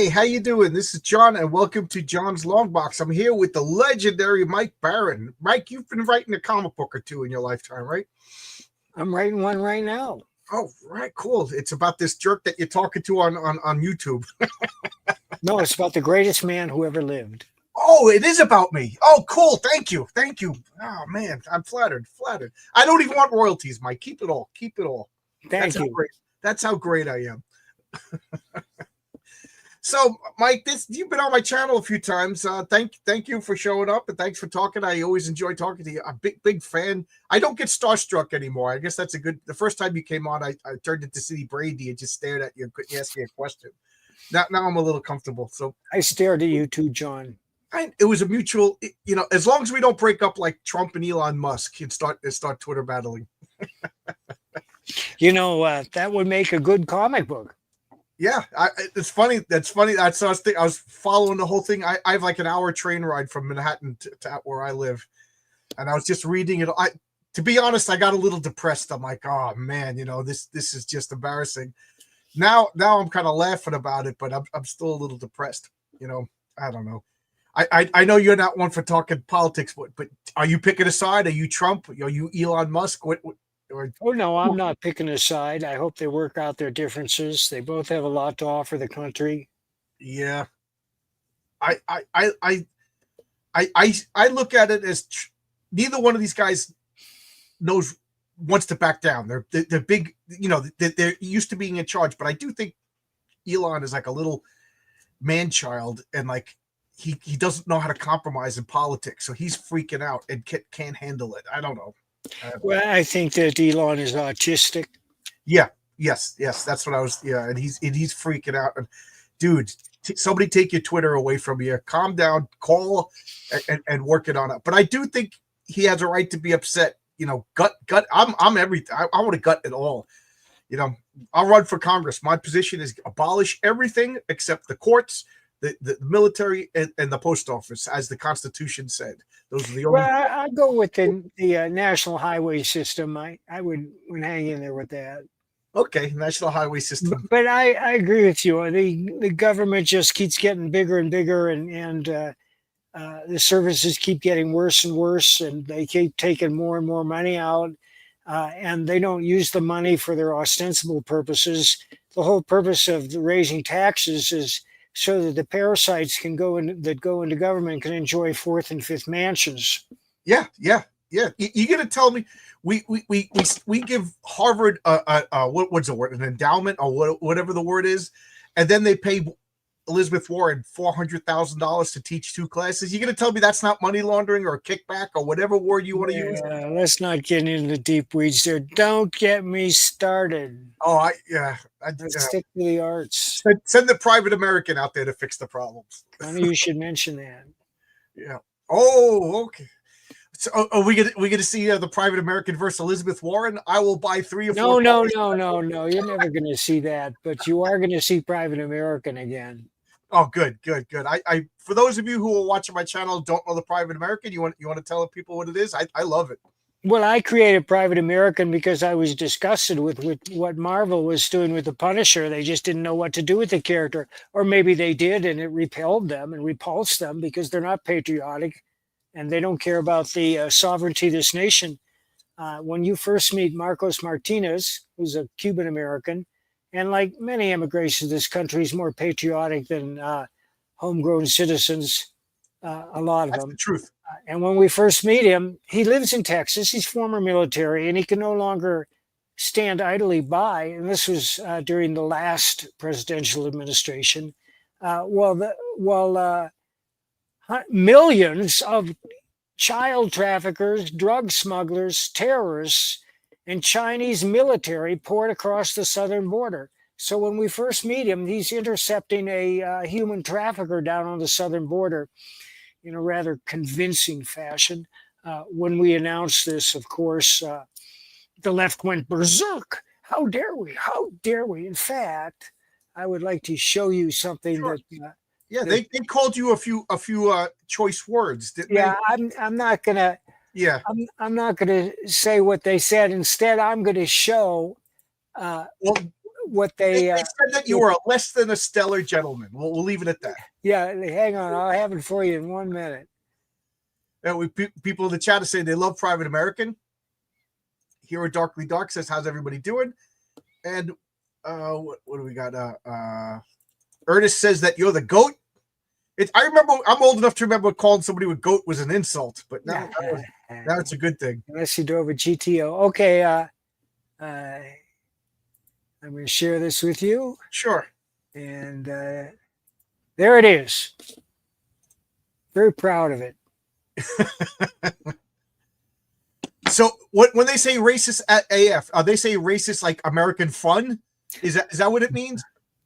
Hey, how you doing? This is John, and welcome to John's Long Box. I'm here with the legendary Mike Barron. Mike, you've been writing a comic book or two in your lifetime, right? I'm writing one right now. Oh, right, cool. It's about this jerk that you're talking to on YouTube. No, it's about the greatest man who ever lived. Oh, it is about me. Oh, cool. Thank you. Thank you. Oh, man, I'm flattered. Flattered. I don't even want royalties, Mike. Keep it all. Keep it all. Thank you. That's how great I am. So, Mike, you've been on my channel a few times. Thank you for showing up, and thanks for talking. I always enjoy talking to you. I'm a big fan. I don't get starstruck anymore. I guess that's a good. The first time you came on, I turned into City Brady and just stared at you and couldn't ask me a question. Now I'm a little comfortable. So I stared at you too, John. it was a mutual. As long as we don't break up like Trump and Elon Musk and start Twitter battling. That would make a good comic book. Yeah, it's funny. That's funny. I was following the whole thing. I have like an hour train ride from Manhattan to where I live, and I was just reading it. To be honest, I got a little depressed. I'm like, oh man, this is just embarrassing. Now I'm kind of laughing about it, but I'm still a little depressed. I don't know. I know you're not one for talking politics, but are you picking a side? Are you Trump? Are you Elon Musk? Oh, no, I'm not picking a side. I hope they work out their differences. They both have a lot to offer the country. Yeah. I look at it as neither one of these guys wants to back down. They're big, they're used to being in charge, but I do think Elon is like a little man child, and like he doesn't know how to compromise in politics, so he's freaking out and can't handle it. I don't know. Well, I think that Elon is autistic. Yeah. Yes. That's what I was. Yeah, and he's freaking out. And dude, somebody take your Twitter away from you. Calm down. Call and work it on it. But I do think he has a right to be upset. Gut. I'm everything. I want to gut it all. I'll run for Congress. My position is abolish everything except the courts, the military, and the post office, as the Constitution said. Those are the only. Well, I go with the national highway system. I would hang in there with that. Okay, national highway system. But I agree with you. The government just keeps getting bigger and bigger, and the services keep getting worse and worse, and they keep taking more and more money out, and they don't use the money for their ostensible purposes. The whole purpose of raising taxes is so that the parasites can go into government can enjoy fourth and fifth mansions. Yeah. You're gonna tell me we give Harvard what's the word, an endowment or whatever the word is, and then they pay Elizabeth Warren $400,000 to teach 2 classes. You're gonna tell me that's not money laundering or kickback or whatever word you want to use? Let's not get into the deep weeds there. Don't get me started. Oh, Let's stick to the arts. Send the private American out there to fix the problems. Funny you should mention that. Yeah. Oh, okay. So are we gonna see the private American versus Elizabeth Warren? I will buy 3 or 4. No. You're never going to see that, but you are going to see Private American again. Oh, good. I for those of you who are watching my channel don't know the Private American, you want to tell people what it is? I love it. Well, I created Private American because I was disgusted with what Marvel was doing with the Punisher. They just didn't know what to do with the character, or maybe they did, and it repelled them and repulsed them because they're not patriotic, and they don't care about the sovereignty of this nation. When you first meet Marcos Martinez, who's a Cuban American, and like many immigrants of this country, he's more patriotic than homegrown citizens. A lot of That's them. the truth. And when we first meet him, he lives in Texas. He's former military, and he can no longer stand idly by. And this was during the last presidential administration. Millions of child traffickers, drug smugglers, terrorists, and Chinese military poured across the southern border. So when we first meet him, he's intercepting a human trafficker down on the southern border in a rather convincing fashion. When we announced this, of course, the left went berserk. How dare we? How dare we? In fact, I would like to show you something Sure. that. Yeah, they called you a few choice words, didn't Yeah, they? I'm not gonna. Yeah. I'm not gonna say what they said. Instead, I'm gonna show Well, what They they said that you were a less than a stellar gentleman. We'll leave it at that. yeah, hang on, I'll have it for you in 1 minute. People in the chat are saying they love Private American. Hero Darkly Dark says, "How's everybody doing?" And what do we got? Ernest says that you're the goat. I remember. I'm old enough to remember calling somebody a goat was an insult, but now it's a good thing. Unless you drove a GTO. Okay, I'm going to share this with you. Sure. And there it is. Very proud of it. So when they say racist at AF, are they say racist like American fun? Is that what it means?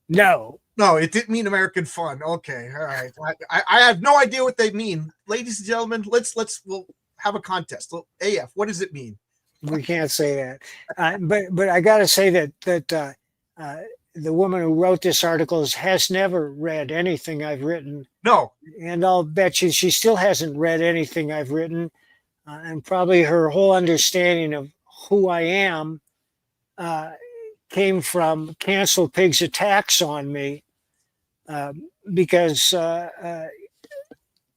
No, it didn't mean American fun. Okay, all right. I have no idea what they mean, ladies and gentlemen. We'll have a contest. AF, what does it mean? we can't say that. But I got to say that the woman who wrote this article has never read anything I've written. No, and I'll bet you she still hasn't read anything I've written. And probably her whole understanding of who I am came from Cancel Pig's attacks on me because I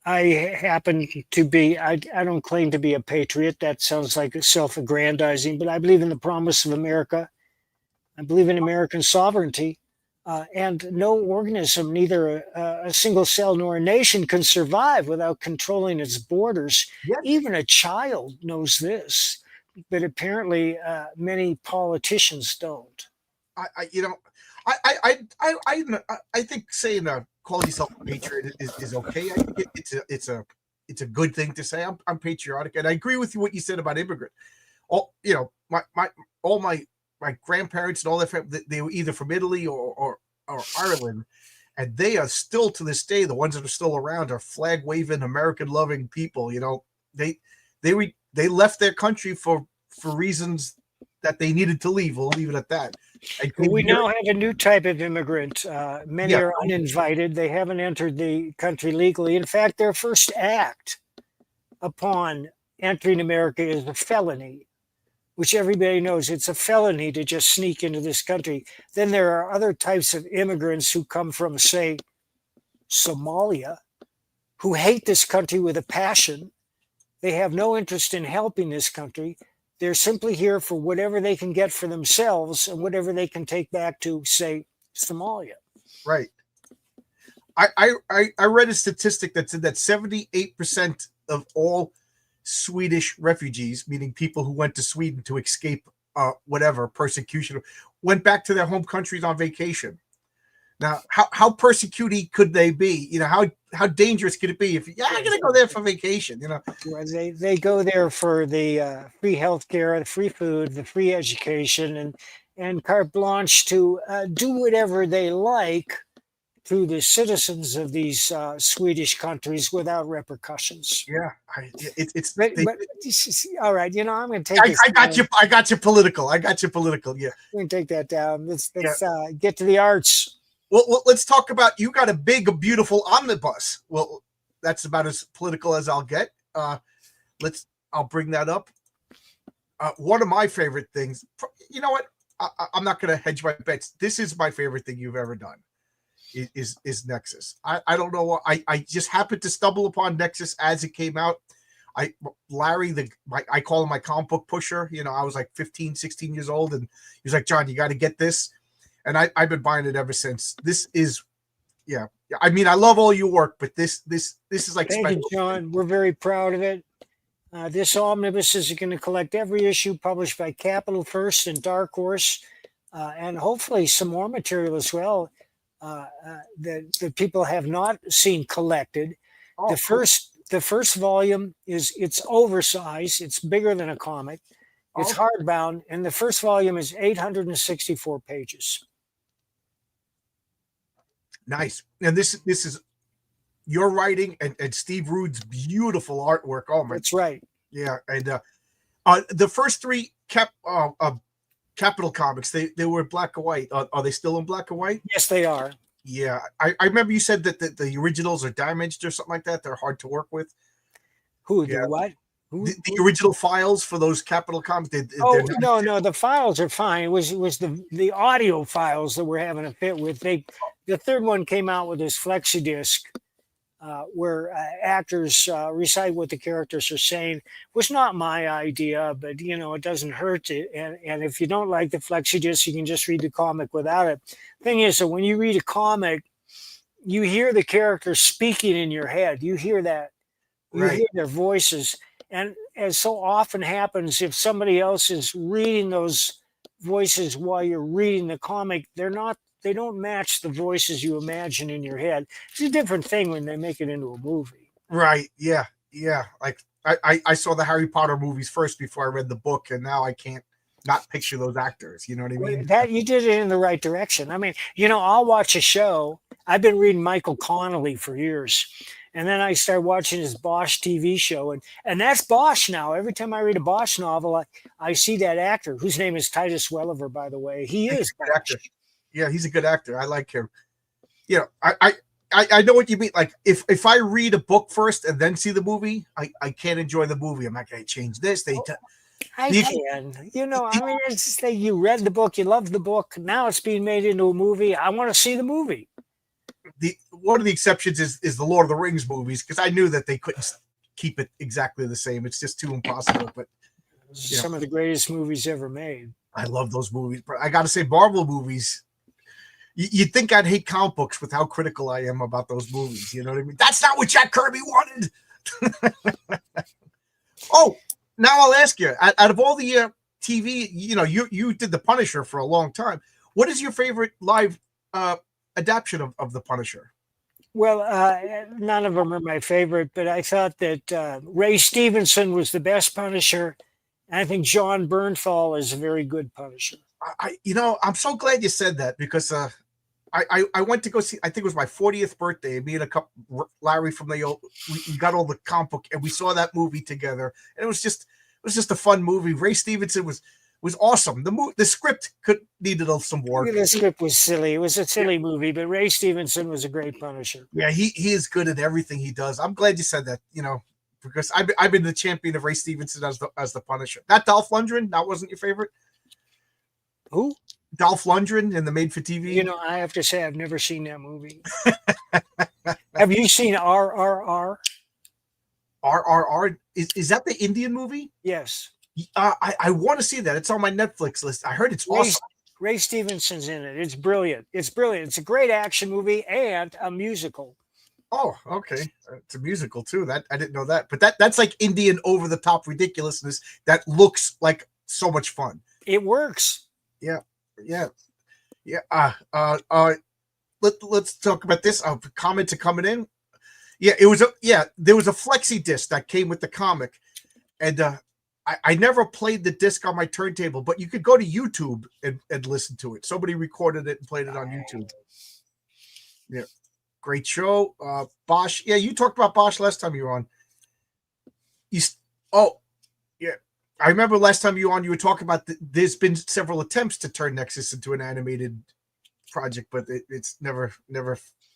happen to be, I don't claim to be a patriot. That sounds like self-aggrandizing, but I believe in the promise of America. I believe in American sovereignty. And no organism, neither a single cell nor a nation, can survive without controlling its borders. Yes. Even a child knows this, but apparently many politicians don't. I think saying call yourself a patriot is okay. I think it's a good thing to say. I'm patriotic, and I agree with you what you said about immigrant. All my grandparents and all their family, they were either from Italy or Ireland, and they are still to this day, the ones that are still around are flag waving, American loving people. They left their country for reasons that they needed to leave. We'll leave it at that. We now have a new type of immigrant. Many are uninvited. They haven't entered the country legally. In fact, their first act upon entering America is a felony, which everybody knows it's a felony to just sneak into this country. Then there are other types of immigrants who come from, say, Somalia, who hate this country with a passion. They have no interest in helping this country. They're simply here for whatever they can get for themselves and whatever they can take back to, say, Somalia. Right. I read a statistic that said that 78% of all Swedish refugees, meaning people who went to Sweden to escape whatever persecution, went back to their home countries on vacation. Now, how persecuted could they be? How dangerous could it be if I'm going to go there for vacation? Well, they go there for the free healthcare, the free food, the free education, and carte blanche to do whatever they like to the citizens of these Swedish countries without repercussions. Yeah, all right. I'm going to take. I got you political. Yeah, I'm going to take that down. Let's get to the arts. Well, let's talk about, you got a big, beautiful omnibus. Well, that's about as political as I'll get. I'll bring that up. One of my favorite things. You know what? I'm not going to hedge my bets. This is my favorite thing you've ever done. Is Nexus. I don't know. I just happened to stumble upon Nexus as it came out. Larry, I call him my comic book pusher. I was like 15, 16 years old, and he was like, "John, you got to get this." And I've been buying it ever since. This is, yeah. I mean, I love all your work, but this is like Thank special. you, John. We're very proud of it. This omnibus is going to collect every issue published by Capital First and Dark Horse, and hopefully some more material as well that people have not seen collected. Oh, the first volume it's oversized. It's bigger than a comic. It's hardbound, and the first volume is 864 pages. Nice. And this is your writing and Steve Rude's beautiful artwork. Oh my! That's right. Yeah, and the first three Capital Comics, they were black and white. Are they still in black and white? Yes, they are. Yeah, I remember you said that the originals are damaged or something like that. They're hard to work with. Who? The what? The original files for those Capital Comics. They're Oh not. no, no, the files are fine. It was the audio files that we're having a fit with. The third one came out with this flexi disc where actors recite what the characters are saying. Was not my idea, but it doesn't hurt to. And if you don't like the flexi disc, you can just read the comic without it. Thing is that when you read a comic, you hear the characters speaking in your head. You hear that. You Right. hear their voices. And as so often happens, if somebody else is reading those voices while you're reading the comic, they don't match the voices you imagine in your head. It's a different thing when they make it into a movie. Right. Yeah. Yeah. Like I saw the Harry Potter movies first before I read the book, and now I can't not picture those actors. You know what I mean? That you did it in the right direction. I mean, I'll watch a show. I've been reading Michael Connelly for years. And then I started watching his Bosch TV show, and that's Bosch now. Every time I read a Bosch novel, I see that actor whose name is Titus Welliver, by the way. He He's is a good Bosch. actor. Yeah, he's a good actor. I like him. I know what you mean. Like if I read a book first and then see the movie, I can't enjoy the movie. I'm like, I change this. I You- can. I mean, it's just that you read the book, you loved the book. Now it's being made into a movie. I want to see the movie. one of the exceptions is the Lord of the Rings movies, because I knew that they couldn't keep it exactly the same. It's just too impossible. But Some of the greatest movies ever made. I love those movies. But I got to say, Marvel movies. You'd think I'd hate comic books with how critical I am about those movies. You know what I mean? That's not what Jack Kirby wanted. Oh, now I'll ask you. Out of all the TV, you did the Punisher for a long time. What is your favorite live adaptation of the Punisher? Well, none of them are my favorite, but I thought that Ray Stevenson was the best Punisher. And I think John Bernthal is a very good Punisher. I'm so glad you said that, because I went to go see. I think it was my 40th birthday. Me and a couple, Larry from the old, we got all the comic book, and we saw that movie together. And it was just a fun movie. Ray Stevenson was awesome. The script needed some work. The script was silly. It was a silly movie, but Ray Stevenson was a great Punisher. Yeah, he is good at everything he does. I'm glad you said that. Because I've been the champion of Ray Stevenson as the Punisher. Not Dolph Lundgren. That wasn't your favorite. Who? Dolph Lundgren in the made-for-TV. I have to say I've never seen that movie. Have you seen RRR? RRR is that the Indian movie? Yes. I want to see that. It's on my Netflix list. I heard it's awesome. Ray Stevenson's in it. It's brilliant. It's brilliant. It's a great action movie and a musical. Oh, okay. It's a musical too. That I didn't know that. But that's like Indian over the top ridiculousness that looks like so much fun. It works. Yeah. Let's talk about this. Comments are coming in. Yeah, there was a flexi disc that came with the comic, and I never played the disc on my turntable, but you could go to YouTube and listen to it. Somebody recorded it and played it on YouTube. Yeah, great show. Bosch. Yeah, you talked about Bosch last time you were on. I remember last time you were on, you were talking about there's been several attempts to turn Nexus into an animated project, but it's never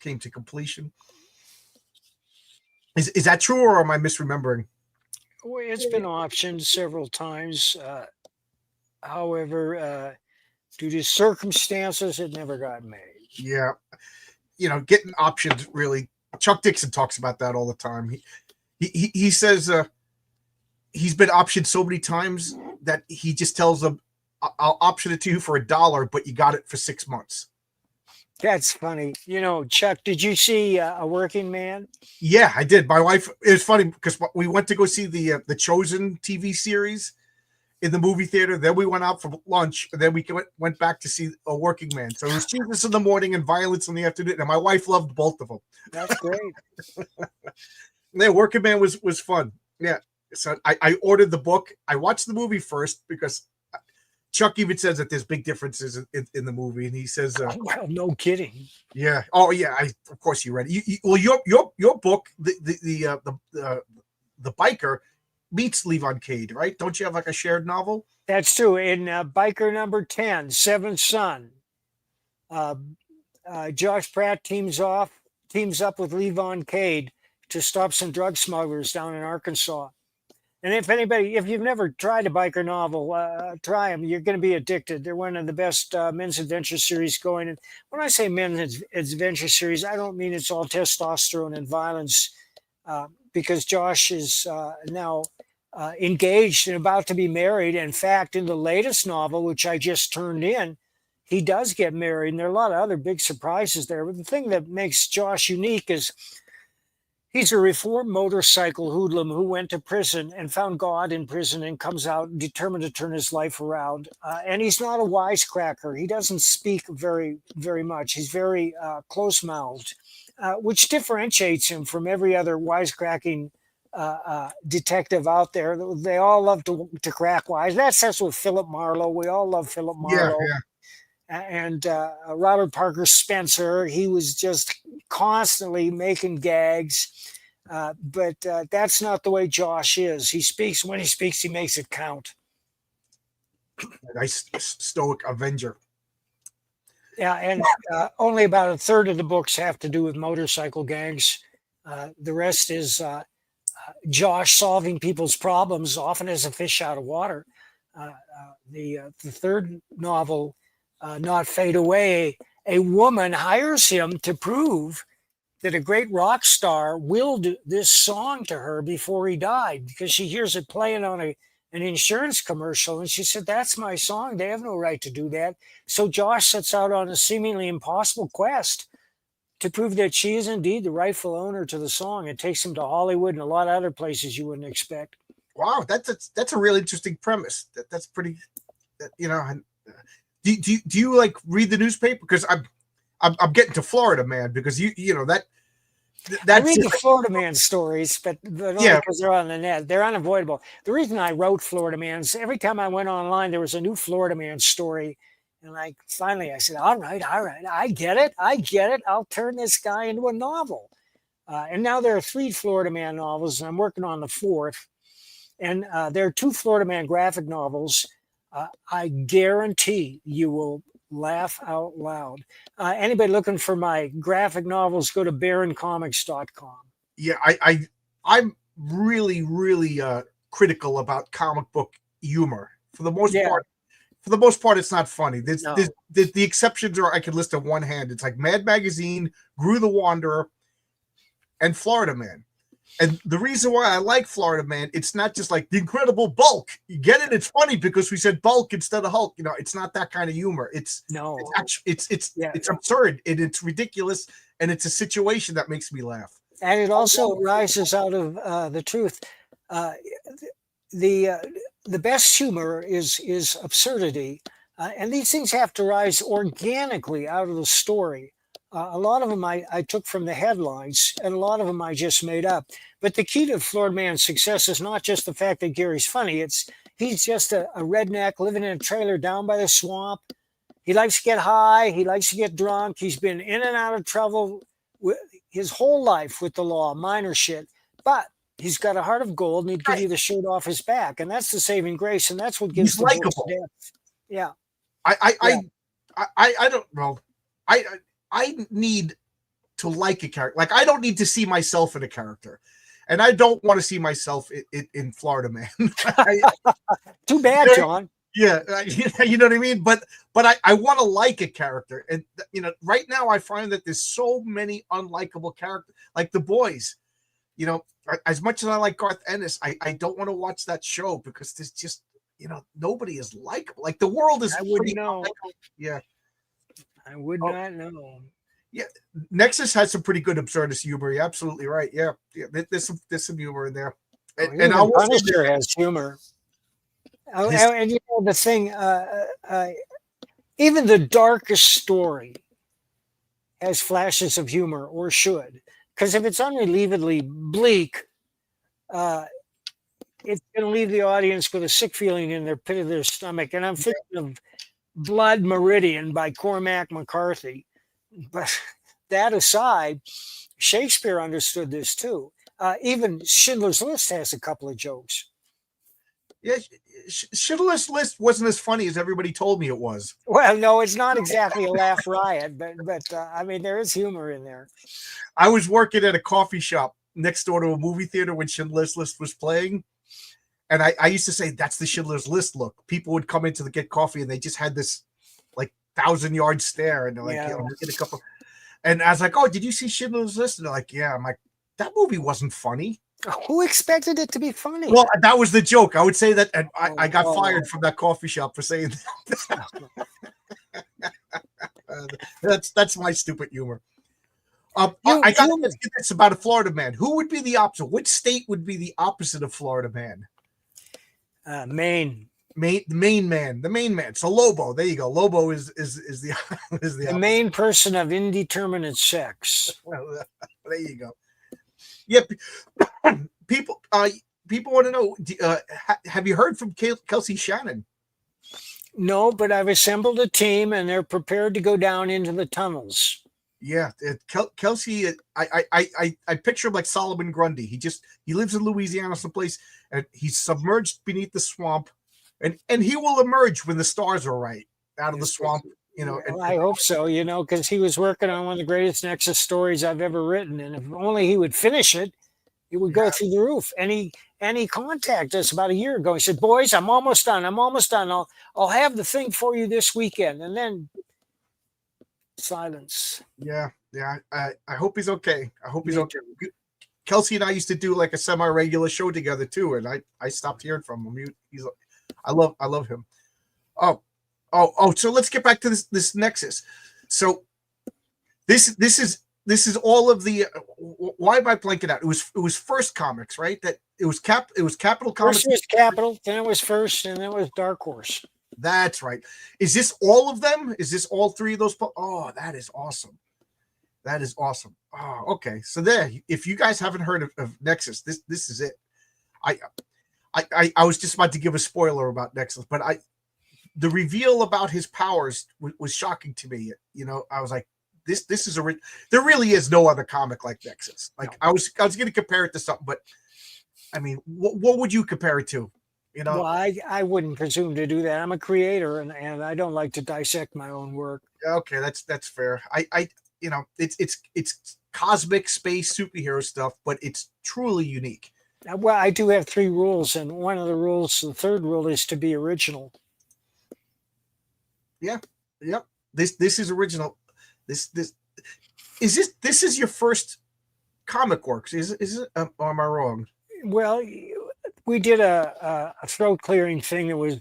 came to completion. Is that true, or am I misremembering? Well, it's been optioned several times. However, due to circumstances, it never got made. Yeah. Getting options, really. Chuck Dixon talks about that all the time. He says he's been optioned so many times that he just tells them, I'll option it to you for $1, but you got it for 6 months. That's funny. Chuck, did you see A Working Man? Yeah, I did. My wife, it was funny because we went to go see the Chosen TV series in the movie theater. Then we went out for lunch, and then we went back to see A Working Man. So it was Jesus in the morning and Violence in the afternoon. And my wife loved both of them. That's great. Yeah, Working Man was fun. Yeah. So I ordered the book. I watched the movie first because Chuck even says that there's big differences in the movie, and he says, "Well, no kidding." Yeah. Oh, yeah. Of course you read it. Well, your book, the biker meets Levon Cade, right? Don't you have like a shared novel? That's true. In Biker number 10, Seventh Son, Josh Pratt teams up with Levon Cade to stop some drug smugglers down in Arkansas. And if you've never tried a biker novel, try them. You're going to be addicted. They're one of the best men's adventure series going. And when I say men's adventure series, I don't mean it's all testosterone and violence, because Josh is now engaged and about to be married. In fact, in the latest novel, which I just turned in, he does get married, and there are a lot of other big surprises there. But the thing that makes Josh unique is he's a reformed motorcycle hoodlum who went to prison and found God in prison and comes out determined to turn his life around. And he's not a wisecracker. He doesn't speak very, very much. He's very close-mouthed, which differentiates him from every other wisecracking detective out there. They all love to crack wise. That's with Philip Marlowe. We all love Philip Marlowe. Yeah, And Robert Parker Spencer, he was just constantly making gags. But that's not the way Josh is. He speaks, when he speaks, he makes it count. Nice stoic Avenger. Yeah, and only about a third of the books have to do with motorcycle gangs. The rest is Josh solving people's problems, often as a fish out of water. The third novel, Not Fade Away, a woman hires him to prove that a great rock star willed this song to her before he died, because she hears it playing on an insurance commercial. And she said, that's my song. They have no right to do that. So Josh sets out on a seemingly impossible quest to prove that she is indeed the rightful owner to the song. It takes him to Hollywood and a lot of other places you wouldn't expect. Wow, that's a really interesting premise. That's pretty, you know. Do you like read the newspaper? Because I'm getting to Florida Man, because you know that's I read the Florida Man stories, but only because they're on the net. They're unavoidable. The reason I wrote Florida Man is every time I went online, there was a new Florida Man story. And finally I said, all right, I get it. I'll turn this guy into a novel. And now there are 3 Florida Man novels, and I'm working on the 4th. And there are 2 Florida Man graphic novels. I guarantee you will laugh out loud. Anybody looking for my graphic novels, go to baroncomics.com. Yeah, I'm really critical about comic book humor. For the most part, it's not funny. The exceptions are, I can list on one hand. It's like Mad Magazine, Gru the Wanderer, and Florida Man. And the reason why I like Florida Man, it's not just like the Incredible Bulk. You get it? It's funny because we said Bulk instead of Hulk. You know, it's not that kind of humor. It's absurd and it's ridiculous, and it's a situation that makes me laugh. And it also rises out of the truth. The best humor is absurdity, and these things have to rise organically out of the story. A lot of them I took from the headlines, and a lot of them I just made up. But the key to Florida Man's success is not just the fact that Gary's funny. He's just a redneck living in a trailer down by the swamp. He likes to get high. He likes to get drunk. He's been in and out of trouble his whole life with the law, minor shit. But he's got a heart of gold, and he'd give you the shirt off his back. And that's the saving grace, and that's what gives the likable depth. Yeah. I don't know. I need to like a character. Like, I don't need to see myself in a character. And I don't want to see myself in Florida Man. Too bad, John. Yeah, you know what I mean? But I want to like a character. And, you know, right now I find that there's so many unlikable characters. Like The Boys. You know, as much as I like Garth Ennis, I don't want to watch that show because there's just, you know, nobody is likable. Like, the world is pretty unlikable. Yeah. I would not know. Yeah, Nexus has some pretty good absurdist humor. You're absolutely right. Yeah, there's some humor in there. And Punisher has humor. And you know the thing, even the darkest story has flashes of humor, or should, because if it's unrelievedly bleak, it's going to leave the audience with a sick feeling in their pit of their stomach. And I'm thinking of Blood Meridian by Cormac McCarthy. But that aside, Shakespeare understood this too. Even Schindler's List has a couple of jokes. Yeah, Schindler's List wasn't as funny as everybody told me it was. Well, no, it's not exactly a laugh riot, but I mean, there is humor in there. I was working at a coffee shop next door to a movie theater when Schindler's List was playing, And I used to say that's the Schindler's List look. People would come in to get coffee and they just had this like 1,000-yard stare, and they're like, Yeah. get a cup of. And I was like, oh, did you see Schindler's List? And they're like, yeah. I'm like, that movie wasn't funny. Who expected it to be funny? Well, that was the joke. I would say that, and I got Oh. fired from that coffee shop for saying that's my stupid humor. I got to get this about a Florida man. Who would be the opposite? Which state would be the opposite of Florida man? Maine. The main man. So Lobo. There you go. Lobo is the The main person of indeterminate sex. There you go. Yep. People want to know. Have you heard from Kelsey Shannon? No, but I've assembled a team and they're prepared to go down into the tunnels. Yeah, Kelsey. I picture him like Solomon Grundy. He lives in Louisiana, someplace, and he's submerged beneath the swamp, and he will emerge when the stars are right out of the swamp. You know, well, I hope so. You know, because he was working on one of the greatest Nexus stories I've ever written, and if only he would finish it, it would go through the roof. And he contacted us about a year ago. He said, "Boys, I'm almost done. I'll have the thing for you this weekend." And then silence. Yeah. I hope he's okay. I hope he's okay. Kelsey and I used to do like a semi-regular show together too, and I stopped hearing from him. I love him. So let's get back to this Nexus. So this is all of the. Why am I blanking out? It was First Comics, right? That it was Capital Comics. First was Capital, then it was First, and then it was Dark Horse. That's right. Is this all of them? Is this all three of those? Oh, that is awesome. That is awesome. Oh, okay. So there, if you guys haven't heard of Nexus, this is it. I was just about to give a spoiler about Nexus, but the reveal about his powers was shocking to me. You know, I was like, this is there really is no other comic like Nexus. Like no. I was going to compare it to something, but I mean, what would you compare it to? You know, well, I wouldn't presume to do that. I'm a creator, and I don't like to dissect my own work. Okay, that's fair. I you know, it's cosmic space superhero stuff, but it's truly unique. Well, I do have 3 rules, and one of the rules, the third rule, is to be original. Yeah, yep. This is original. This is your first comic works? Is it? Or am I wrong? Well, we did a throat clearing thing that was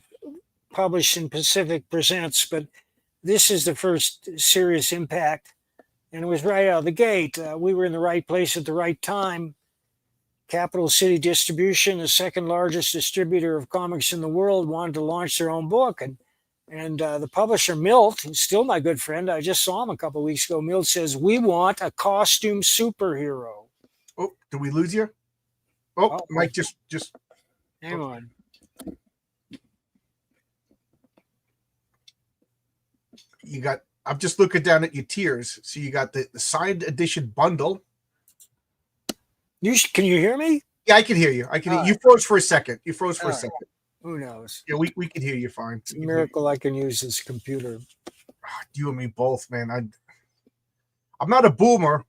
published in Pacific Presents, but this is the first serious impact, and it was right out of the gate. We were in the right place at the right time. Capital City Distribution, the second largest distributor of comics in the world, wanted to launch their own book, and the publisher Milt, who's still my good friend, I just saw him a couple of weeks ago. Milt says, "We want a costume superhero." Oh, did we lose you? Oh, Mike, just hang on. You got. I'm just looking down at your tiers. So you got the signed edition bundle. Can you hear me? Yeah, I can hear you. You froze for a second. Who knows? Yeah, we can hear you fine. It's a miracle I can use this computer. You and me both, man. I'm not a boomer,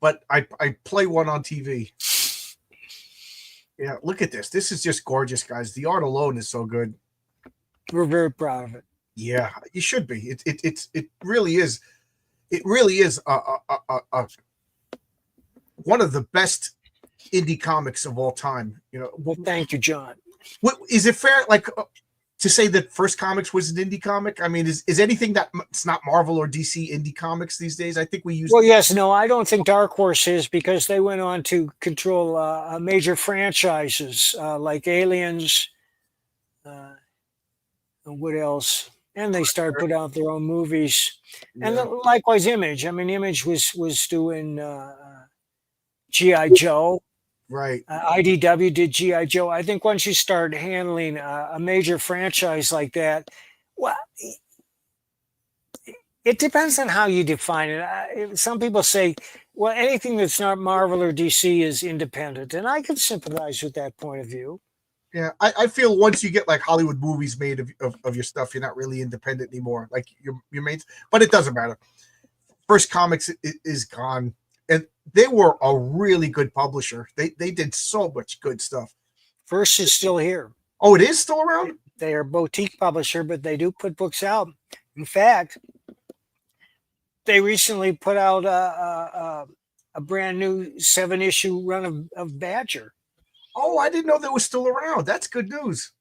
but I play one on TV. Yeah, look at this. This is just gorgeous, guys. The art alone is so good. We're very proud of it. Yeah, you should be. It really is. It really is one of the best indie comics of all time. You know. Well, thank you, John. What is it fair to say that First Comics was an indie comic? I mean, is anything that's not Marvel or DC indie comics these days? I think we use. Well, yes, no, I don't think Dark Horse is, because they went on to control major franchises like Aliens. And what else? And they started putting out their own movies, and likewise Image. I mean, Image was doing G.I. Joe. Right. IDW did G.I. Joe. I think once you start handling a major franchise like that, well, it depends on how you define it. Some people say, well, anything that's not Marvel or DC is independent, and I can sympathize with that point of view. Yeah, I feel once you get like Hollywood movies made of your stuff, you're not really independent anymore. Like your mates, but it doesn't matter. First Comics is gone. And they were a really good publisher. They did so much good stuff. First is still here. Oh, it is still around? They are a boutique publisher, but they do put books out. In fact, they recently put out a brand new 7-issue run of Badger. Oh, I didn't know that was still around. That's good news.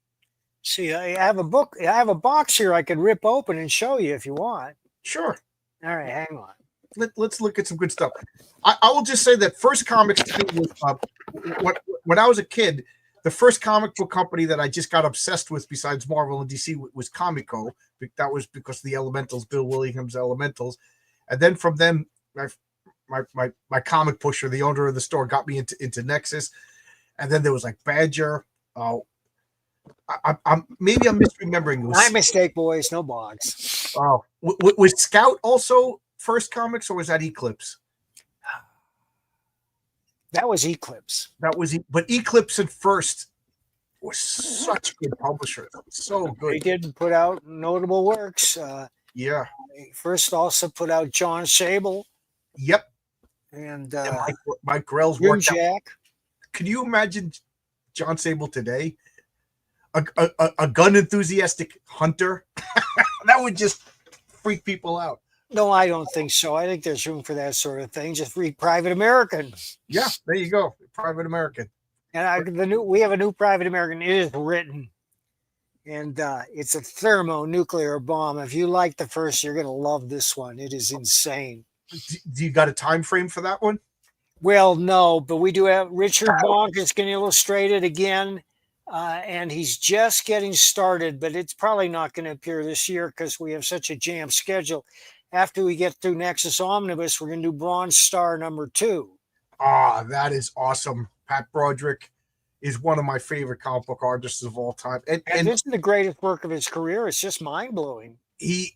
See, I have a book. I have a box here I could rip open and show you if you want. Sure. All right, hang on. Let's look at some good stuff. I will just say that First Comics to me was when I was a kid, the first comic book company that I just got obsessed with besides Marvel and DC was Comico. That was because of the Elementals, Bill Williams Elementals. And then from them, my comic pusher, the owner of the store, got me into Nexus. And then there was like Badger. I'm maybe I'm misremembering. My mistake, boys. No blogs. Oh, was Scout also First Comics, or was that Eclipse? That was Eclipse. That was, but Eclipse and First was such good publishers. So good. They did put out notable works. Yeah. First also put out John Sable. Yep. And Mike Grell's Grim work. Jack. Can you imagine John Sable today? A gun enthusiastic hunter? That would just freak people out. No, I don't think so. I think there's room for that sort of thing. Just read Private American. Yeah, there you go. Private American. And we have a new Private American. It is written, and it's a thermonuclear bomb. If you like the first, you're going to love this one. It is insane. Do you got a time frame for that one? Well, no, but we do have Richard Bonk is going to illustrate it again, and he's just getting started. But it's probably not going to appear this year because we have such a jammed schedule. After we get through Nexus Omnibus, we're going to do Bronze Star #2. Ah, that is awesome. Pat Broderick is one of my favorite comic book artists of all time. And this is the greatest work of his career. It's just mind blowing. I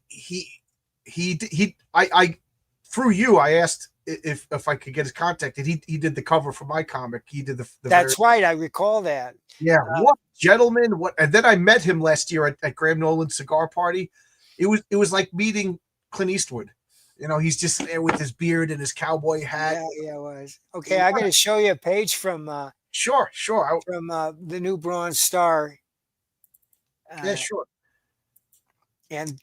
through you, I asked if I could get his contact, and he did the cover for my comic. He did the That's right. I recall that. Yeah. What gentleman? What? And then I met him last year at Graham Nolan's cigar party. It was like meeting Clint Eastwood. You know, he's just there with his beard and his cowboy hat. Yeah, it was. Okay, I'm going to show you a page from Sure. from the new Bronze Star. Yeah, sure. And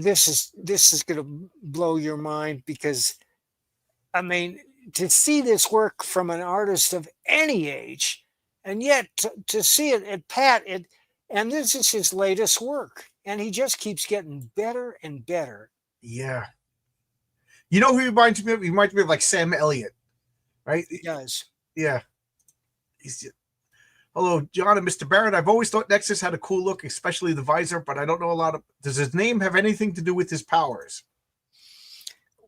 this is going to blow your mind because, I mean, to see this work from an artist of any age, and yet to see it at Pat, and this is his latest work, and he just keeps getting better and better. Yeah. You know who he reminds me of? He reminds me of like Sam Elliott, right? He does. Yeah. He's just, hello, John and Mr. Barrett. I've always thought Nexus had a cool look, especially the visor, but I don't know a lot of. Does his name have anything to do with his powers?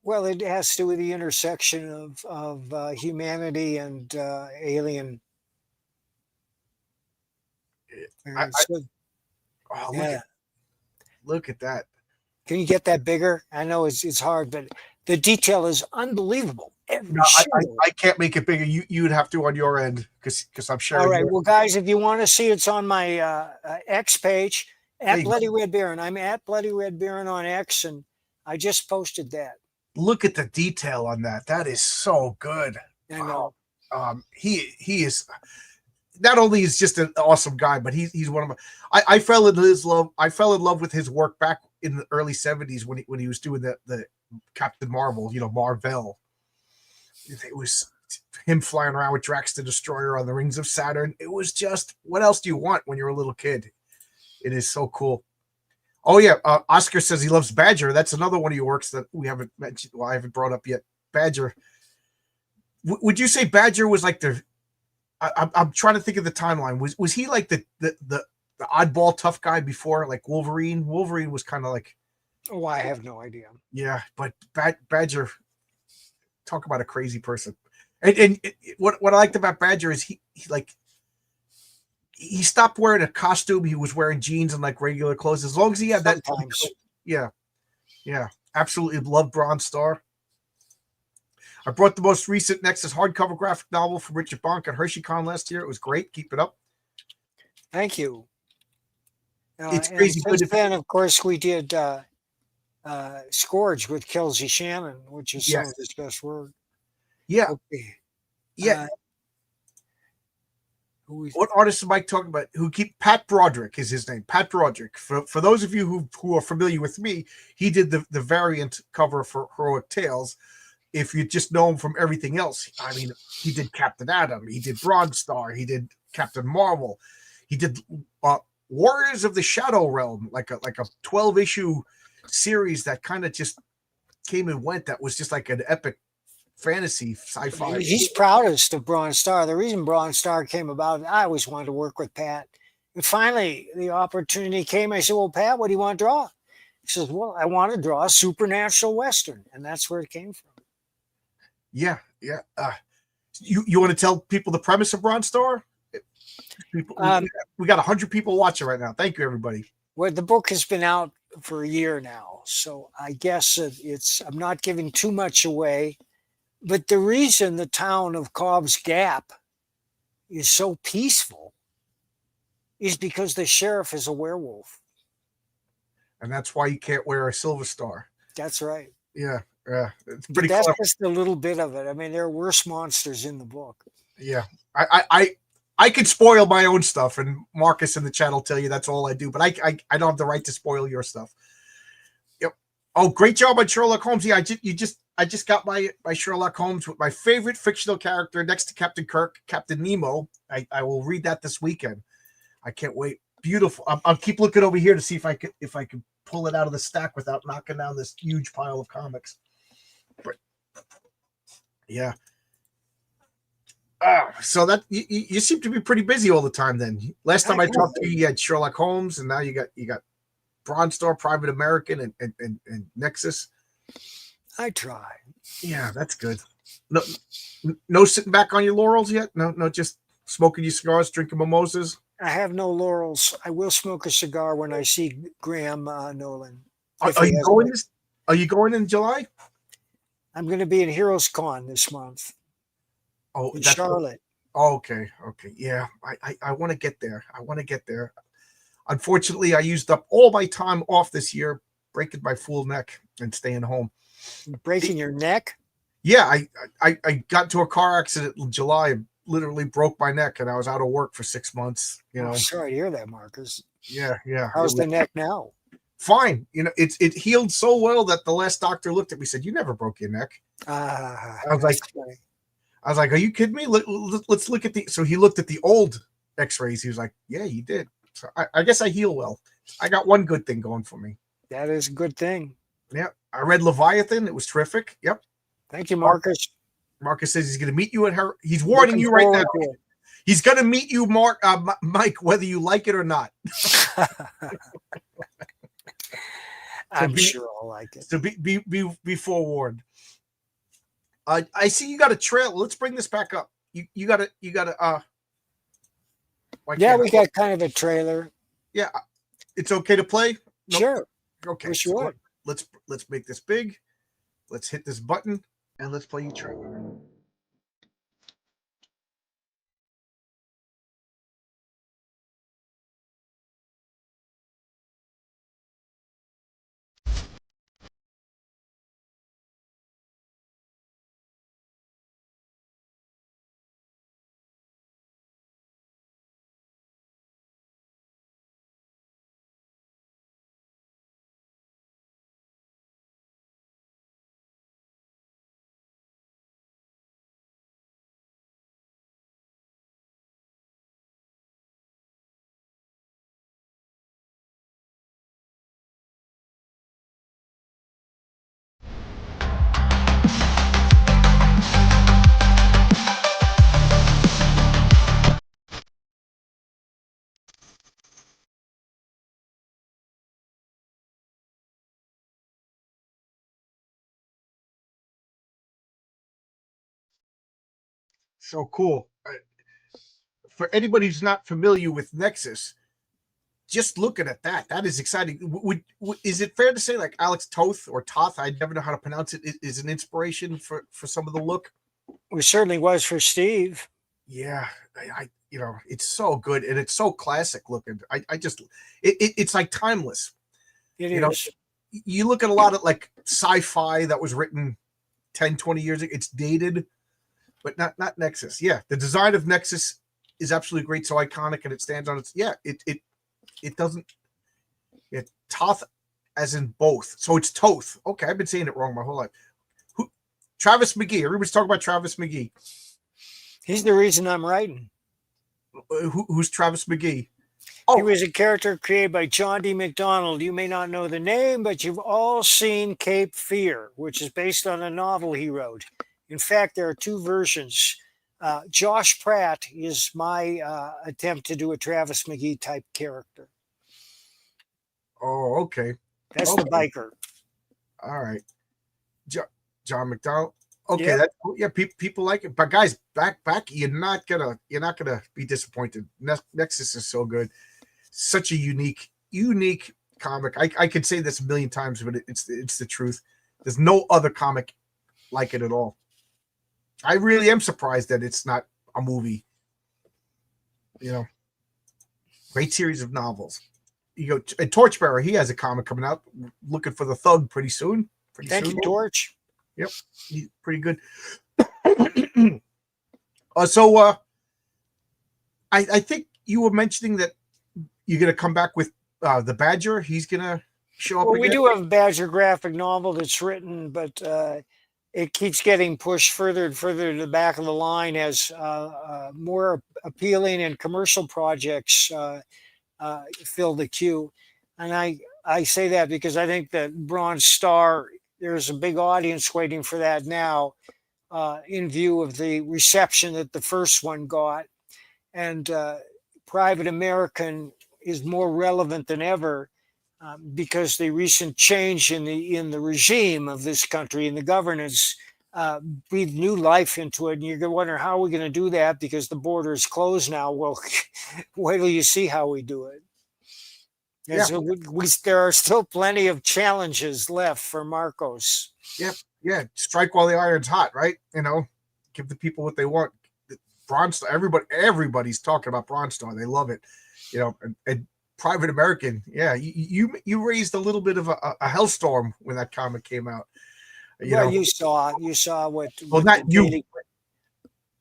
Well, it has to do with the intersection of humanity and alien. Look at that. Can you get that bigger? I know it's hard, but the detail is unbelievable. No, I can't make it bigger. You'd have to on your end because I'm sure. All right. Well, guys, if you want to see, it's on my X page at Bloody Red Baron. I'm at Bloody Red Baron on X, and I just posted that. Look at the detail on that. That is so good. I know. He is not only is just an awesome guy, but he's one of my. I fell in love with his work back in the early 70s when he was doing the Captain Marvel, Marvel. It was him flying around with Drax the Destroyer on the Rings of Saturn. It was just, what else do you want when you're a little kid? It is so cool. Oh yeah, Oscar says he loves Badger. That's another one of your works that we haven't mentioned. Well, I haven't brought up yet. Badger. Would you say Badger was like the? I'm trying to think of the timeline. Was he like the oddball tough guy before like Wolverine? Wolverine was kind of like. Oh, I have no idea. Yeah, but Badger. Talk about a crazy person. And what I liked about Badger is he stopped wearing a costume. He was wearing jeans and like regular clothes. As long as he had Sometimes. that. Yeah. Absolutely love Bronze Star. I brought the most recent Nexus hardcover graphic novel from Richard Bonk at HersheyCon last year. It was great. Keep it up. Thank you. It's crazy. Since then, of course, we did Scourge with Kelsey Shannon, which is some of his best work. Yeah. Okay. Yeah. What artist am I talking about? Pat Broderick is his name. Pat Broderick. For those of you who are familiar with me, he did the variant cover for Heroic Tales. If you just know him from everything else, I mean, he did Captain Atom, he did Bronze Star, he did Captain Marvel, he did Warriors of the Shadow Realm, like a 12-issue series that kind of just came and went. That was just like an epic fantasy sci-fi. He's proudest of Bronze Star. The reason Bronze Star came about, I always wanted to work with Pat. And finally, the opportunity came. I said, well, Pat, what do you want to draw? He says, well, I want to draw a supernatural Western. And that's where it came from. Yeah. You want to tell people the premise of Bronze Star? We got 100 people watching right now. Thank you, everybody. Well, the book has been out for a year now. So I guess I'm not giving too much away. But the reason the town of Cobb's Gap is so peaceful is because the sheriff is a werewolf. And that's why you can't wear a silver star. That's right. Yeah. It's pretty That's clever. just a little bit of it. I mean, there are worse monsters in the book. Yeah. I could spoil my own stuff, and Marcus in the chat will tell you that's all I do, but I don't have the right to spoil your stuff. Yep. Oh, great job on Sherlock Holmes. Yeah, I just got my Sherlock Holmes with my favorite fictional character next to Captain Kirk, Captain Nemo. I will read that this weekend. I can't wait. Beautiful. I'll keep looking over here to see if I could pull it out of the stack without knocking down this huge pile of comics. But yeah. So that you seem to be pretty busy all the time. Then last time I talked to you, you had Sherlock Holmes, and now you got Bronze Star, Private American, and Nexus. I try. Yeah, that's good. No sitting back on your laurels yet. No, just smoking your cigars, drinking mimosas. I have no laurels. I will smoke a cigar when I see Graham Nolan. Are you going? Are you going in July? I'm going to be in Heroes Con this month. Oh, in Charlotte. Okay. Yeah, I want to get there. Unfortunately, I used up all my time off this year, breaking my full neck and staying home. Breaking your neck? Yeah, I got into a car accident in July and literally broke my neck, and I was out of work for 6 months. Sorry to hear that, Marcus. Yeah. How's the neck now? Fine. It healed so well that the last doctor looked at me and said, "You never broke your neck." I was like, "Are you kidding me? Let's look at the." So he looked at the old X-rays. He was like, "Yeah, you did." So I guess I heal well. I got one good thing going for me. That is a good thing. Yeah, I read Leviathan. It was terrific. Yep. Thank you, Marcus. Marcus says he's going to meet you at her. He's warning you right now. He's going to meet you, Mike, whether you like it or not. I'm sure I'll like it. So be forewarned. I see you got a trailer. Let's bring this back up. You got to. Yeah, we got kind of a trailer. Yeah, it's okay to play. Nope. Sure. Okay. Sure. So let's make this big. Let's hit this button and let's play your trailer. So cool. For anybody who's not familiar with Nexus, just looking at that is exciting. Is it fair to say like Alex Toth or Toth, I never know how to pronounce it, is an inspiration for some of the look? It certainly was for Steve. Yeah, it's so good and it's so classic looking. It's like timeless. It is. You look at a lot of like sci-fi that was written 10, 20 years ago. It's dated, but not Nexus. Yeah, the design of Nexus is absolutely great, so iconic, and it stands on its. Yeah, it doesn't. It Toth, as in both. So it's Toth. Okay, I've been saying it wrong my whole life. Who? Travis McGee. Everybody's talking about Travis McGee. He's the reason I'm writing. Who's Travis McGee? He Oh, was a character created by John D. MacDonald. You may not know the name, but you've all seen Cape Fear, which is based on a novel he wrote. In fact, there are two versions. Josh Pratt is my attempt to do a Travis McGee type character. oh, okay. That's the biker. All right. John McDonald. Okay, Yep. that yeah, people like it. But guys, back, you're not gonna be disappointed. Nexus is so good. Such a unique comic. I could say this a million times, but it's the truth. There's no other comic like it at all. I really am surprised that it's not a movie. You know, great series of novels. You go and Torchbearer. He has a comic coming out. Looking for the Thug pretty soon. Thank you, Torch. Yep, he's pretty good. So I think you were mentioning that you're going to come back with the Badger. He's going to show up. Well, we again? do have a Badger graphic novel that's written, but it keeps getting pushed further and further to the back of the line as more appealing and commercial projects fill the queue. And I say that because I think that Bronze Star, there's a big audience waiting for that now, in view of the reception that the first one got. And Private American is more relevant than ever because the recent change in the regime of this country and the governance breathed new life into it. And you're going to wonder, how are we going to do that? Because the border is closed now. Well, wait till you see how we do it. And so there are still plenty of challenges left for Marcos. Yeah. Strike while the iron's hot, right? Give the people what they want. Bronze Star, everybody's talking about Bronze Star. They love it. And Private American. Yeah, you raised a little bit of a hellstorm when that comic came out. You saw what. Well, not you.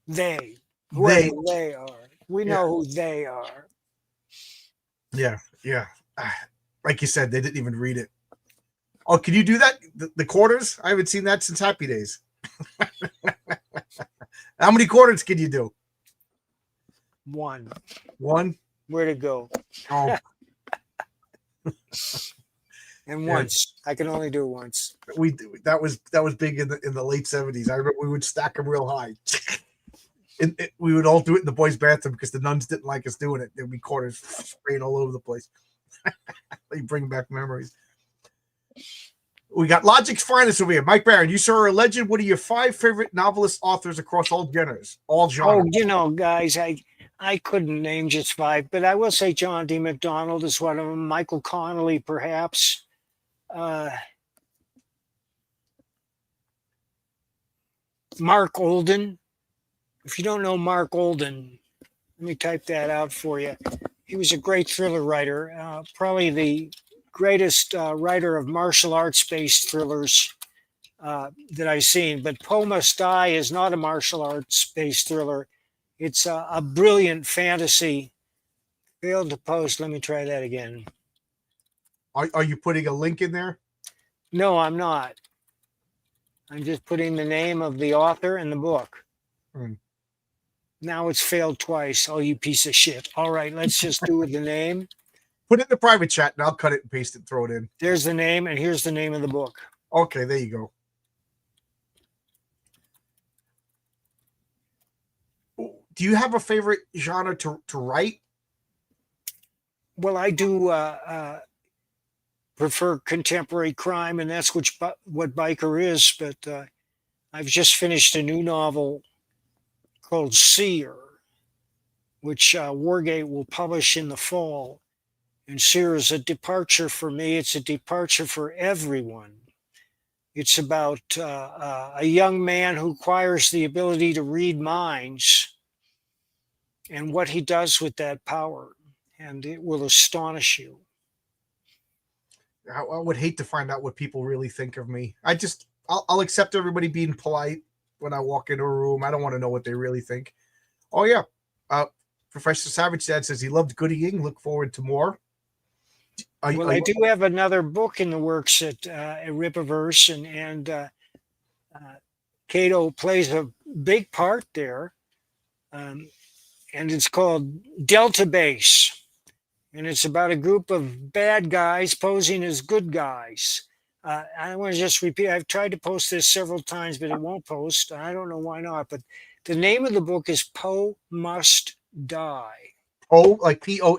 They are. We know who they are. Yeah. Like you said, they didn't even read it. Oh, can you do that? The quarters? I haven't seen that since Happy Days. How many quarters can you do? One. Where to go? Oh. And once. I can only do it once. That was big in the late 70s. I remember we would stack them real high. We would all do it in the boys' bathroom because the nuns didn't like us doing it. There'd be quarters spraying all over the place. They bring back memories. We got Logic's finest over here. Mike Barron, you sir are a legend. What are your 5 favorite novelist authors across all genres? Oh, guys, I couldn't name just 5, but I will say John D. MacDonald is one of them. Michael Connelly, perhaps. Mark Olden. If you don't know Mark Olden, let me type that out for you. He was a great thriller writer, probably the greatest writer of martial arts-based thrillers that I've seen. But Poe Must Die is not a martial arts-based thriller. It's a brilliant fantasy. Failed to post. Let me try that again. Are you putting a link in there? No, I'm not. I'm just putting the name of the author and the book. Now it's failed twice. Oh, you piece of shit. All right, let's just do with the name. Put it in the private chat and I'll cut it and paste it and throw it in. There's the name, and here's the name of the book. Okay, there you go. Do you have a favorite genre to write? Well, I do prefer contemporary crime, and that's what Biker is. But I've just finished a new novel called Seer, which Wargate will publish in the fall. And Seer is a departure for me. It's a departure for everyone. It's about a young man who acquires the ability to read minds and what he does with that power. And it will astonish you. I would hate to find out what people really think of me. I'll accept everybody being polite when I walk into a room. I don't want to know what they really think. Oh yeah. Professor Savage Dad says he loved Goodying. Look forward to more. Well, I do have another book in the works at Rippaverse, and Cato plays a big part there, and it's called Delta Base, and it's about a group of bad guys posing as good guys. I want to just repeat, I've tried to post this several times, but it won't post. I don't know why not, but the name of the book is Poe Must Die. Poe, like Poe?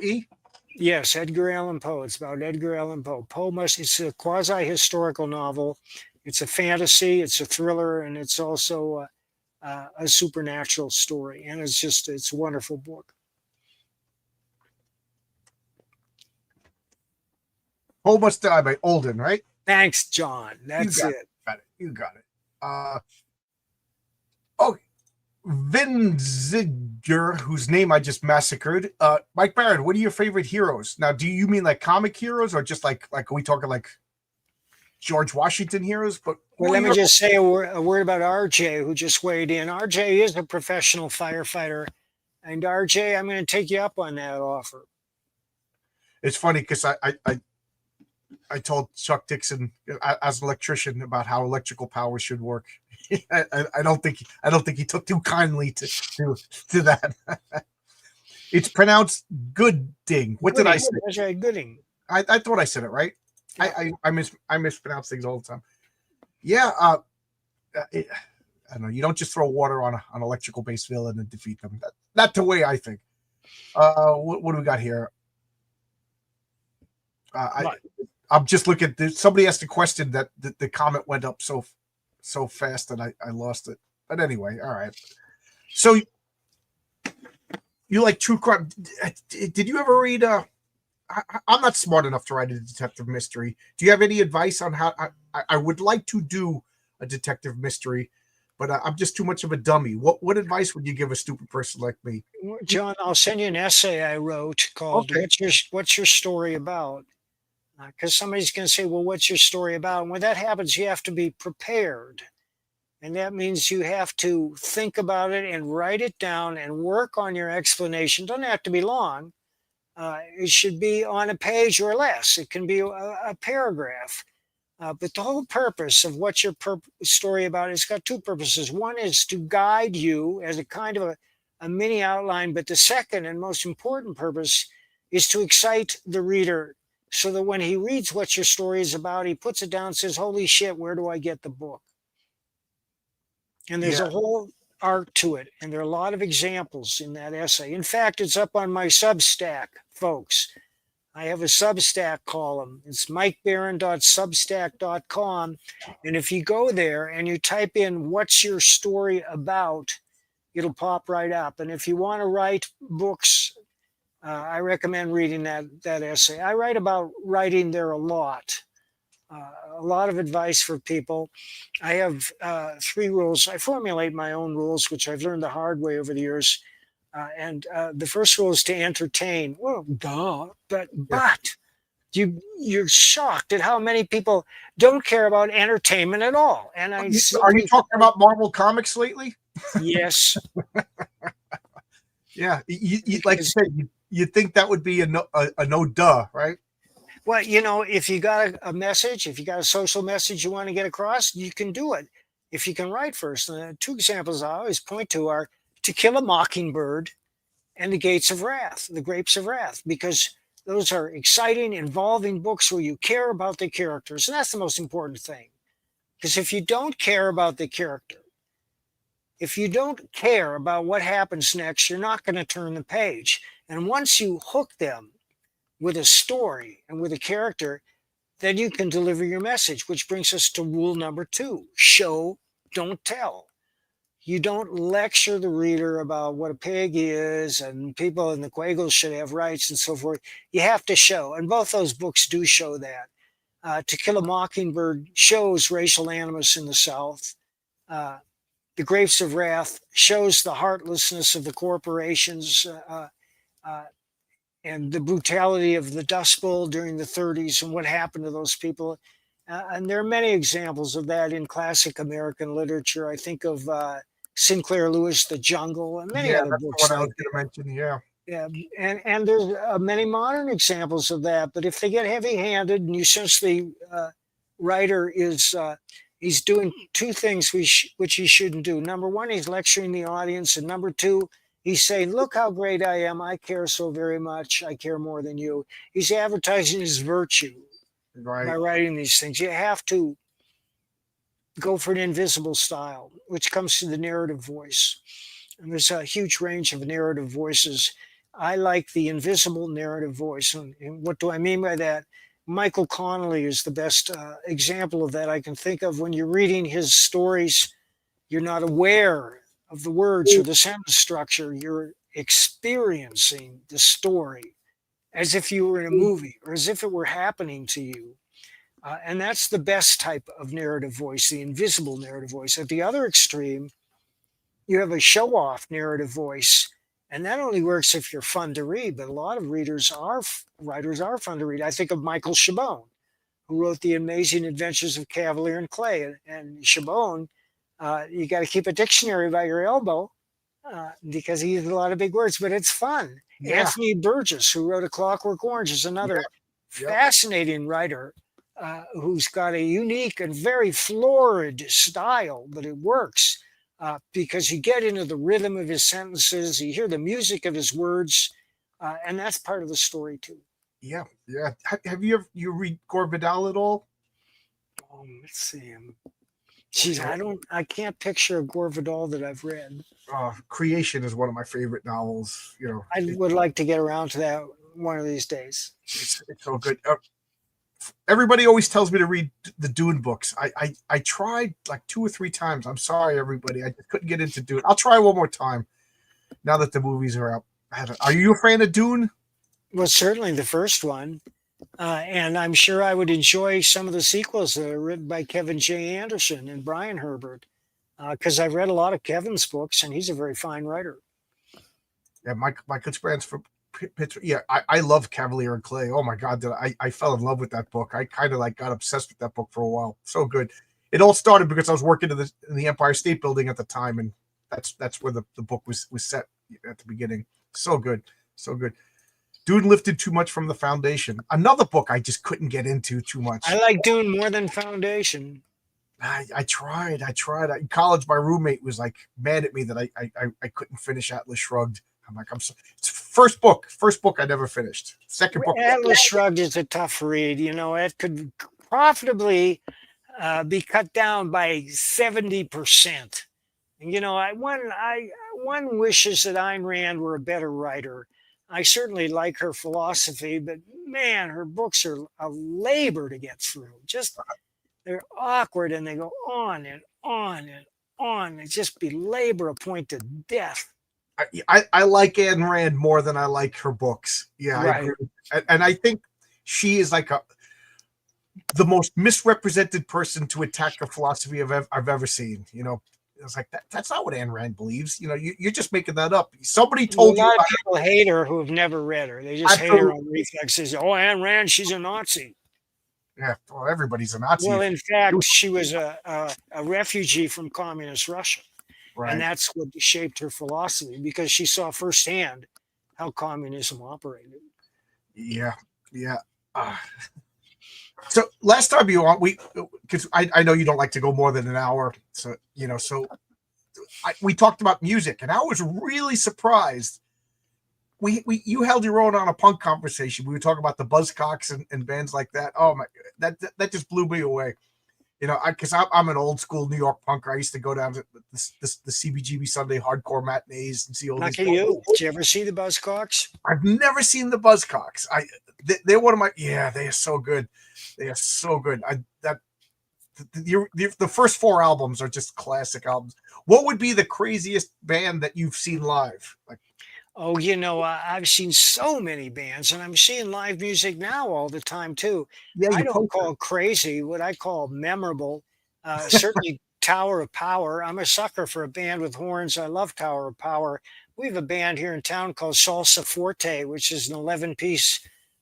Yes, Edgar Allan Poe. It's about Edgar Allan Poe. It's a quasi-historical novel. It's a fantasy, it's a thriller, and it's also a supernatural story. And it's a wonderful book. Poe Must Die by Olden, right? Thanks, John. That's it. You got it. Vin Zigger, whose name I just massacred. Mike Barrett, what are your favorite heroes? Now, do you mean like comic heroes or just like are we talking like George Washington heroes? But well, let me just say a word about RJ, who just weighed in. RJ is a professional firefighter. And RJ, I'm going to take you up on that offer. It's funny because I told Chuck Dixon as an electrician about how electrical power should work. I don't think he took too kindly to that. It's pronounced Gooding. What did I say? That's right, Gooding. I thought I said it right. Yeah. I mispronounce things all the time. Yeah, I don't know. You don't just throw water on an electrical based villain and defeat them. Not the way I think. What do we got here? I'm just looking. Somebody asked a question that the comment went up so fast that I lost it. But anyway, all right. So you like true crime? Did you ever read? I'm not smart enough to write a detective mystery. Do you have any advice on how? I would like to do a detective mystery, but I'm just too much of a dummy. What advice would you give a stupid person like me? John, I'll send you an essay I wrote called "What's Your Story About?" Because somebody's going to say, well, what's your story about? And when that happens, you have to be prepared. And that means you have to think about it and write it down and work on your explanation. It doesn't have to be long. It should be on a page or less. It can be a paragraph. But the whole purpose of what's your story about, it's got two purposes. One is to guide you as a kind of a mini outline. But the second and most important purpose is to excite the reader, so that when he reads what your story is about, he puts it down and says, holy shit, where do I get the book? And there's a whole art to it. And there are a lot of examples in that essay. In fact, it's up on my Substack, folks. I have a Substack column. It's mikebarron.substack.com. And if you go there and you type in, what's your story about, it'll pop right up. And if you want to write books, I recommend reading that essay. I write about writing there a lot of advice for people. I have 3 rules. I formulate my own rules, which I've learned the hard way over the years. And the first rule is to entertain. Well, duh, but you're shocked at how many people don't care about entertainment at all. And are you talking about Marvel Comics lately? Yes. Yeah, you like you said. You think that would be a no duh, right? Well, if you got a message, if you got a social message you want to get across, you can do it. If you can write first. And the 2 examples I always point to are To Kill a Mockingbird and The Gates of Wrath, The Grapes of Wrath, because those are exciting, involving books where you care about the characters. And that's the most important thing. Because if you don't care about the character, if you don't care about what happens next, you're not going to turn the page. And once you hook them with a story and with a character, then you can deliver your message, which brings us to rule number 2, show, don't tell. You don't lecture the reader about what a pig is and people in the Quagos should have rights and so forth. You have to show, and both those books do show that. To Kill a Mockingbird shows racial animus in the South. The Grapes of Wrath shows the heartlessness of the corporations and the brutality of the Dust Bowl during the 30s and what happened to those people. And there are many examples of that in classic American literature. I think of Sinclair Lewis, The Jungle, and many other books. What I was going to mention, yeah. Yeah, and there's many modern examples of that. But if they get heavy-handed, and you sense the writer is he's doing two things which he shouldn't do. Number one, he's lecturing the audience, and number two, he's saying, "Look how great I am! I care so very much. I care more than you." He's advertising his virtue by Right. writing these things. You have to go for an invisible style, which comes to the narrative voice. And there's a huge range of narrative voices. I like the invisible narrative voice. And what do I mean by that? Michael Connelly is the best example of that I can think of. When you're reading his stories, you're not aware of the words or the sentence structure. You're experiencing the story as if you were in a movie or as if it were happening to you. And that's the best type of narrative voice, the invisible narrative voice. At the other extreme, you have a show off narrative voice. And that only works if you're fun to read, but a lot of writers are fun to read. I think of Michael Chabon, who wrote The Amazing Adventures of Cavalier and Clay. And Chabon, you got to keep a dictionary by your elbow because he uses a lot of big words, but it's fun. Yeah. Anthony Burgess, who wrote A Clockwork Orange, is another Yep. fascinating writer who's got a unique and very florid style, but it works because you get into the rhythm of his sentences, you hear the music of his words, and that's part of the story too. Yeah. Yeah. Have you ever you read Gore Vidal at all? Let's see. Geez, I can't picture a Gore Vidal that I've read. Creation is one of my favorite novels. I would like to get around to that one of these days. It's so good. Everybody always tells me to read the Dune books. I tried like 2 or 3 times. I'm sorry, everybody. I just couldn't get into Dune. I'll try one more time now that the movies are out. Are you a fan of Dune? Well, certainly the first one. And I'm sure I would enjoy some of the sequels that are written by Kevin J. Anderson and Brian Herbert, because I've read a lot of Kevin's books, and he's a very fine writer. Yeah, my good friends from Pittsburgh. Yeah, I love Cavalier and Clay. Oh my God, I fell in love with that book. I kind of like got obsessed with that book for a while. So good. It all started because I was working in the Empire State Building at the time, and that's where the book was set at the beginning. So good, so good. Dude lifted too much from the foundation. Another book I just couldn't get into too much. I like Dune more than Foundation. I tried. In college, my roommate was like mad at me that I couldn't finish Atlas Shrugged. I'm like, it's first book I never finished. Second book. Atlas Shrugged is a tough read. You know, it could profitably be cut down by 70%. You know, one wishes that Ayn Rand were a better writer. I certainly like her philosophy, but man, her books are a labor to get through. Just they're awkward and they go on and on and on. They just belabor a point to death. I like Ayn Rand more than I like her books. Yeah, Right. I agree. And I think she is like the most misrepresented person to attack a philosophy I've ever seen. You know, it's like that's not what Ayn Rand believes. You know, you're just making that up. Somebody told A lot you. of people hate her who have never read her. They just hate her on reflexes. Oh, Ayn Rand, she's a Nazi. Yeah, well, everybody's a Nazi. Well, in fact, she was a refugee from communist Russia. Right. And that's what shaped her philosophy because she saw firsthand how communism operated. Yeah. So last time you on, because I know you don't like to go more than an hour. So, we talked about music, and I was really surprised. You held your own on a punk conversation. We were talking about the Buzzcocks and bands like that. Oh my, that just blew me away. You know, because I'm an old school New York punker. I used to go down to the CBGB Sunday hardcore matinees and see all these. Look at you. Did you ever see the Buzzcocks? I've never seen the Buzzcocks. They're one of my. Yeah, they are so good. They are so good. The first 4 albums are just classic albums. What would be the craziest band that you've seen live? Like, oh, you know, I've seen so many bands, and I'm seeing live music now all the time too. yeah, I you don't call crazy, what I call memorable. Certainly, Tower of Power. I'm a sucker for a band with horns. I love Tower of Power. We have a band here in town called Salsa Forte, which is an 11-piece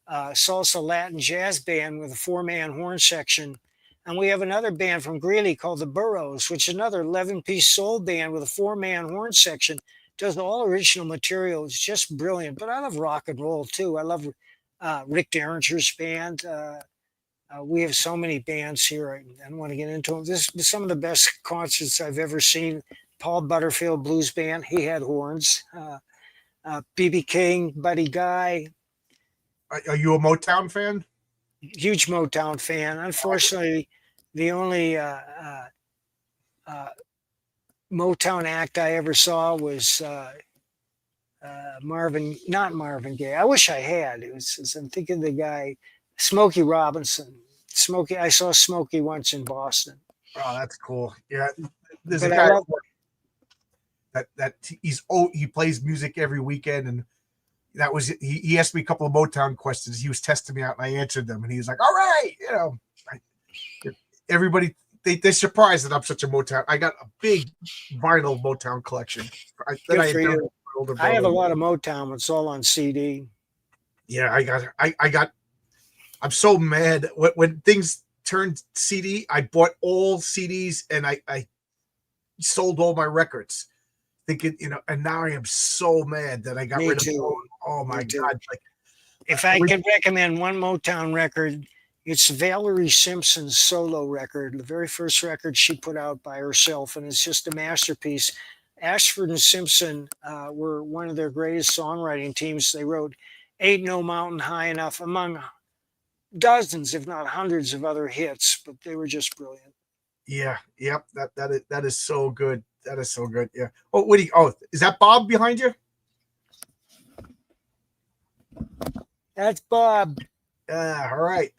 salsa Latin jazz band with a 4-man horn section. And we have another band from Greeley called the Burros, which is another 11-piece soul band with a 4-man horn section. does all original material. It's just brilliant. But I love rock and roll too. I love Rick Derringer's band. We have so many bands here. I don't want to get into them. This is some of the best concerts I've ever seen. Paul Butterfield Blues Band. He had horns. BB King, Buddy Guy. Are you a Motown fan? Huge Motown fan. Unfortunately, the only Motown act I ever saw was not Marvin Gaye. I wish I had. I'm thinking the guy, Smokey Robinson. Smokey, I saw Smokey once in Boston. Oh, that's cool. Yeah, there's But a I guy love, he plays music every weekend, and that was he asked me a couple of Motown questions. He was testing me out, and I answered them, and he was like, "All right, everybody." They're surprised that I'm such a Motown. I got a big vinyl Motown collection. good for you. I have a lot of Motown. It's all on CD. Yeah, I got. I'm so mad when things turned CD. I bought all CDs and I sold all my records, thinking and now I am so mad that I got Me rid too. of all. Oh my Me too. god! Like, If I could recommend one Motown record, it's Valerie Simpson's solo record, the very first record she put out by herself, and it's just a masterpiece. Ashford and Simpson were one of their greatest songwriting teams. They wrote Ain't No Mountain High Enough, among dozens, if not hundreds of other hits, but they were just brilliant. yeah, yep. That is so good. That is so good. Yeah. Oh, what do you? Oh, is that Bob behind you? That's Bob. All right.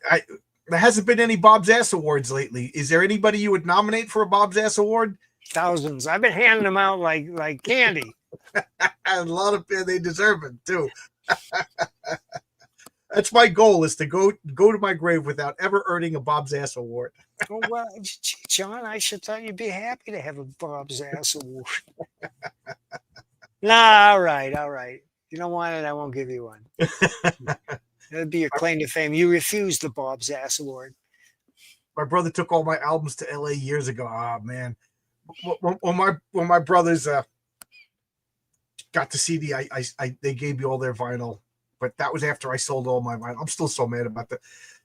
There hasn't been any Bob's Ass Awards lately. Is there anybody you would nominate for a Bob's Ass Award? Thousands. I've been handing them out like candy. A lot of they deserve it too. That's my goal: is to go to my grave without ever earning a Bob's Ass Award. Oh, well, John, I should thought you'd be happy to have a Bob's Ass Award. Nah, all right. If you don't want it, I won't give you one. That'd be your claim to fame. You refused the Bob's Ass Award. My brother took all my albums to LA years ago. Oh man, when my brothers got the CD, they gave me all their vinyl, but that was after I sold all my vinyl. I'm still so mad about that.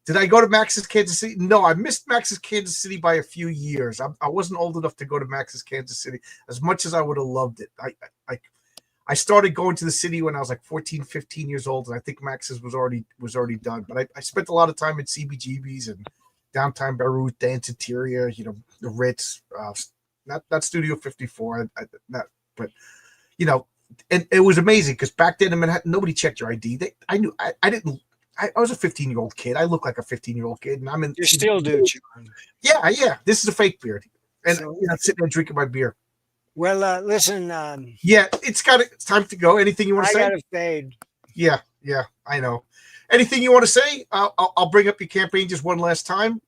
Did I go to Max's Kansas City? No, I missed Max's Kansas City by a few years. I wasn't old enough to go to Max's Kansas City as much as I would have loved it. I started going to the city when I was like 14, 15 years old, and I think Max's was already done. But I spent a lot of time at CBGB's and downtown Beirut, Dance Interior, the Ritz, not Studio 54, but and it was amazing because back then in Manhattan, nobody checked your ID. I was a 15-year-old kid. I look like a 15-year-old kid, and I'm in. You still do, John. Yeah. This is a fake beard, and I'm sitting there drinking my beer. Well, listen. Yeah, it's time to go. Anything you want to say? I got to fade. Yeah, I know. Anything you want to say? I'll bring up your campaign just one last time.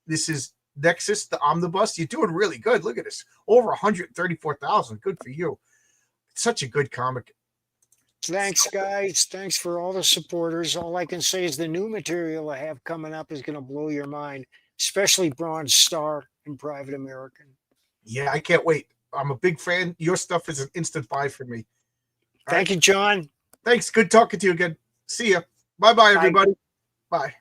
This is Nexus, the omnibus. You're doing really good. Look at this. Over 134,000. Good for you. It's such a good comic. Thanks, guys. Thanks for all the supporters. All I can say is the new material I have coming up is going to blow your mind, especially Bronze Star and Private American. Yeah, I can't wait. I'm a big fan. Your stuff is an instant buy for me. Thank you, John. Thanks. Good talking to you again. See ya. Bye-bye, everybody. Bye.